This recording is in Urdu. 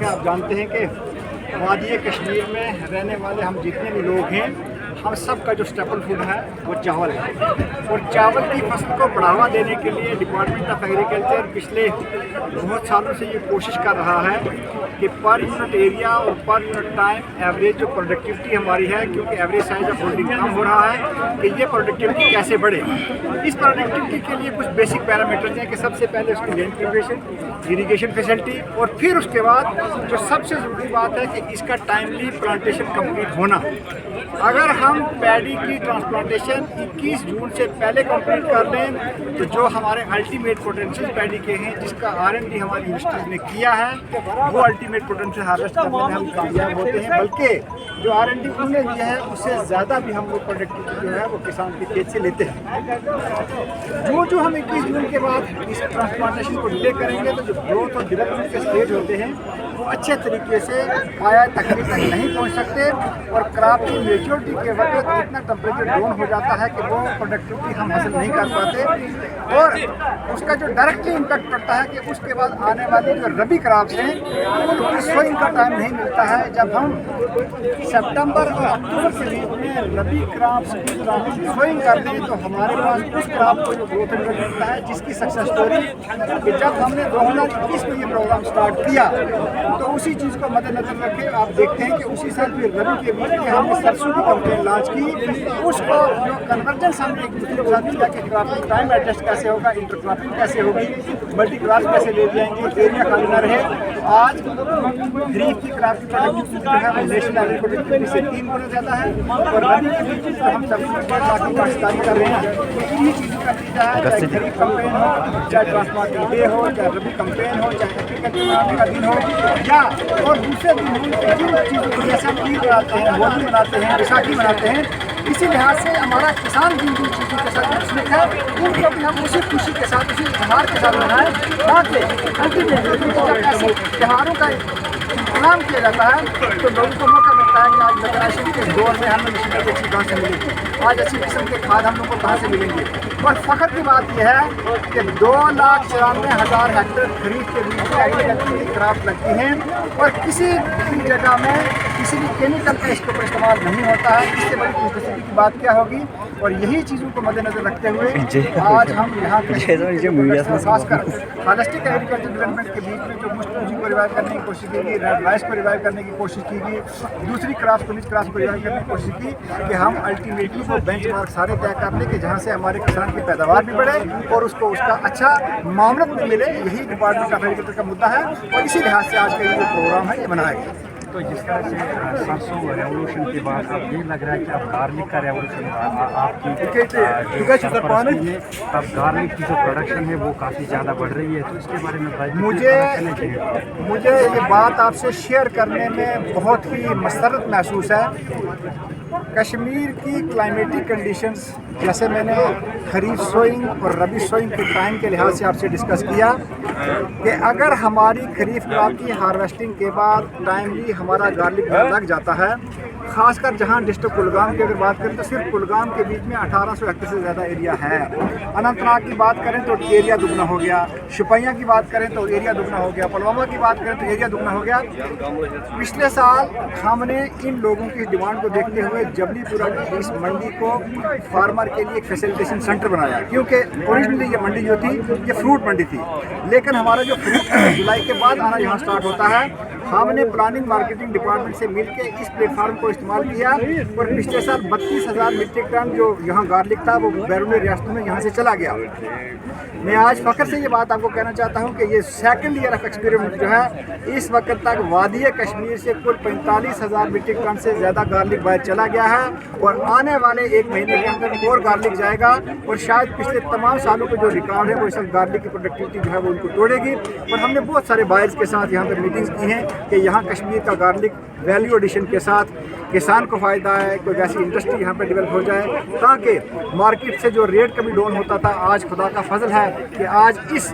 کہ آپ جانتے ہیں کہ وادی کشمیر میں رہنے والے ہم جتنے بھی لوگ ہیں ہم سب کا جو اسٹیپل فوڈ ہے وہ چاول ہے، اور چاول کی فصل کو بڑھاوا دینے کے لیے ڈپارٹمنٹ آف ایگریکلچر پچھلے بہت سالوں سے یہ کوشش کر رہا ہے کہ پر یونٹ ایریا اور پر یونٹ ٹائم ایوریج جو پروڈکٹیوٹی ہماری ہے، کیونکہ ایوریج سائز آف ہولڈنگ کم ہو رہا ہے، کہ یہ پروڈکٹیوٹی کیسے بڑھے۔ اس پروڈکٹیوٹی کے لیے کچھ بیسک پیرامیٹرز ہیں کہ سب سے پہلے اس کی لینڈ پریپریشن، اریگیشن فیسلٹی، اور پھر اس کے بعد جو سب سے ضروری بات ہے کہ اس کا ٹائملی پلانٹیشن کمپلیٹ ہونا۔ اگر ہم پیڈی کی ٹرانسپلانٹیشن 21 جون سے پہلے کمپلیٹ کر لیں تو جو ہمارے الٹیمیٹ پوٹینشیل پیڈی کے ہیں، جس کا R&D ہماری یونیورسٹیز نے کیا ہے، وہ الٹیمیٹ پوٹینشیل ہارویسٹ کرنے میں ہم کامیاب ہوتے ہیں، بلکہ جو R&D انہوں نے دیا ہے اس سے زیادہ بھی ہم وہ پروڈکٹیوٹی جو ہے وہ کسان کے کھیت سے لیتے ہیں۔ جو ہم 21 جون کے بعد اس ٹرانسپلانٹیشن کو ڈیلے کریں گے تو جو گروتھ اور ڈیولپمنٹ کے اسٹیج ہوتے ہیں وہ اچھے طریقے سے پایا تکمیل تک نہیں پہنچ سکتے، اور کراپ کی میچورٹی کے وقت اتنا ٹمپریچر ڈاؤن ہو جاتا ہے کہ وہ پروڈکٹیوٹی ہم حاصل نہیں کر پاتے، اور اس کا جو ڈائریکٹلی امپیکٹ پڑتا ہے کہ اس کے بعد آنے والی جو ربی کراپس ہیں ان کی سوئنگ کا ٹائم نہیں ملتا ہے۔ جب ہم سپٹمبر اور اکتوبر کے بیچ میں ربی کراپس کی سوئنگ کر دیں تو ہمارے پاس اس کراپ کو جو گروتھ ملتا ہے، جس کی سکسیس اسٹوری کہ جب ہم نے 2021 میں یہ پروگرام اسٹارٹ کیا تو اسی چیز کو مد نظر رکھے آپ دیکھتے ہیں کہ اسی سال پھر ربی کے بیچ میں ہم نے سرسوں کی کمپین لانچ کی، اس کو جو کنورجنس ہم نے ایک دوسرے کے ساتھ کیا کہ کراپنگ ٹائم ایڈجسٹ کیسے ہوگا، انٹر کراپنگ کیسے ہوگی، ملٹی کراپ کیسے لے جائیں گے، ایریا خالی نہ رہے۔ آج خریف کی کراپ کی پروڈکٹیوٹی جو ہے وہ نیشنل ایوریج پروڈکٹیوٹی سے 3 گنا زیادہ ہے، اور ربی کے بیچ میں ہم سب باقی کاشتکاری کر رہے ہیں۔ انہیں چیزوں کا نتیجہ ہے، چاہے خریف کمپین ہو، چاہے ٹرانسپلانٹنگ ڈے ہو، چاہے ربی کمپین ہو، چاہے ایگریکلچر کا دن ہو، یا اور دوسرے دن جن چیزوں کو جیسے ہم عید مناتے ہیں، ہولی مناتے ہیں، بیساکھی مناتے ہیں، اسی لحاظ سے ہمارا کسان جن چیزوں کے ساتھ منسلک ہے ان کو بھی ہم اسی خوشی کے ساتھ، اسی اظہار کے ساتھ منائیں، تاکہ الٹیمیٹلی جب ایسے تہواروں کا اہتمام کیا جاتا ہے تو لوگوں کو موقع ملتا ہے کہ آج میکانائزیشن کے دور میں ہمیں مشینیں اچھی کہاں سے ملے گی، آج اچھی قسم کے کھاد ہم لوگوں کو کہاں سے ملیں گے۔ اور فخر کی بات یہ ہے کہ 2,94,000 ہیکٹر خریف کے بیچ میں ایگریکلچر کی کراپ لگتی ہیں، اور کسی بھی جگہ میں کسی بھی کیمیکل کا اس کے اوپر استعمال نہیں ہوتا ہے۔ اس سے بڑی خوشخبری کی بات کیا ہوگی، اور یہی چیزوں کو مد نظر رکھتے ہوئے آج ہم یہاں خاص کر ہالسٹک ایگریکلچر ڈیولپمنٹ کے بیچ میں جو مشت پونجی کو ریوائیو کرنے کی کوشش کی گئی، ریڈ رائس کو ریوائیو کرنے کی کوشش کی گئی، دوسری کراپس کو نیچ کراپس کو ریوائیو کرنے کی کوشش کی کہ ہم الٹیمیٹلی وہ بینچ مارک سارے طے کر لیں کہ جہاں سے ہمارے کسان کی پیداوار بھی بڑھے اور اس کو اس کا اچھا معاملت بھی ملے۔ یہی ڈپارٹمنٹ آف ایگریکلچر کا مدعا ہے، اور اسی لحاظ سے آج کا یہ جو پروگرام ہے یہ منایا گیا۔ تو جس طرح سے سرسوں ریولوشن کے بعد اب یہ لگ رہا ہے کہ اب گارلک کا ریولوشن آپ کی سرپرستی میں، اب گارلک کی جو پروڈکشن ہے وہ کافی زیادہ بڑھ رہی ہے، تو اس کے بارے میں مجھے یہ بات آپ سے شیئر کرنے میں بہت ہی مسرت محسوس ہے۔ کشمیر کی کلائمیٹک کنڈیشنز جیسے میں نے خریف سوئنگ اور ربی سوئنگ کے ٹائم کے لحاظ سے آپ سے ڈسکس کیا کہ اگر ہماری خریف کراپ کی ہارویسٹنگ کے بعد ٹائملی ہمارا گارلک لگ جاتا ہے، خاص کر جہاں ڈسٹرکٹ کلگام کی اگر بات کریں تو صرف کلگام کے بیچ میں 1800 ہیکٹر سے زیادہ ایریا ہے، اننت ناگ کی بات کریں تو ایریا دگنا ہو گیا، شوپیاں کی بات کریں تو ایریا دگنا ہو گیا، پلوامہ کی بات کریں تو ایریا دگنا ہو گیا۔ پچھلے سال ہم نے ان لوگوں کی ڈیمانڈ کو دیکھتے ہوئے جبلی پورہ کی اس منڈی کو فارمر کے لیے ایک فیسیلیٹیشن سینٹر بنایا، کیونکہ اوریجنلی یہ منڈی جو تھی یہ فروٹ منڈی تھی، لیکن ہمارا جو فروٹ جولائی کے بعد آنا یہاں سٹارٹ ہوتا ہے، ہم نے پلاننگ مارکیٹنگ ڈپارٹمنٹ سے مل کے اس پلیٹ فارم کو استعمال کیا، اور پچھلے سال 32,000 میٹرک ٹن جو یہاں گارلک تھا وہ بیرونی ریاستوں میں یہاں سے چلا گیا۔ میں آج فخر سے یہ بات آپ کو کہنا چاہتا ہوں کہ یہ سیکنڈ ایئر آف ایکسپیریمنٹ جو ہے اس وقت تک وادی کشمیر سے کل 45,000 میٹرک ٹن سے زیادہ گارلک باہر چلا گیا ہے، اور آنے والے 1 مہینے کے اندر اور گارلک جائے گا، اور شاید پچھلے تمام سالوں کے جو ریکارڈ ہے وہ اس وقت گارلک کی پروڈکٹیوٹی جو ہے وہ ان کو توڑے گی۔ اور ہم نے بہت سارے بائرز کے ساتھ یہاں پہ میٹنگز کی ہیں کہ یہاں کشمیر کا گارلک ویلیو ایڈیشن کے ساتھ کسان کو فائدہ ہے، کوئی ایسی انڈسٹری یہاں پہ ڈیولپ ہو جائے تاکہ مارکیٹ سے جو ریٹ کبھی ڈاؤن ہوتا تھا، آج خدا کا فضل ہے کہ آج اس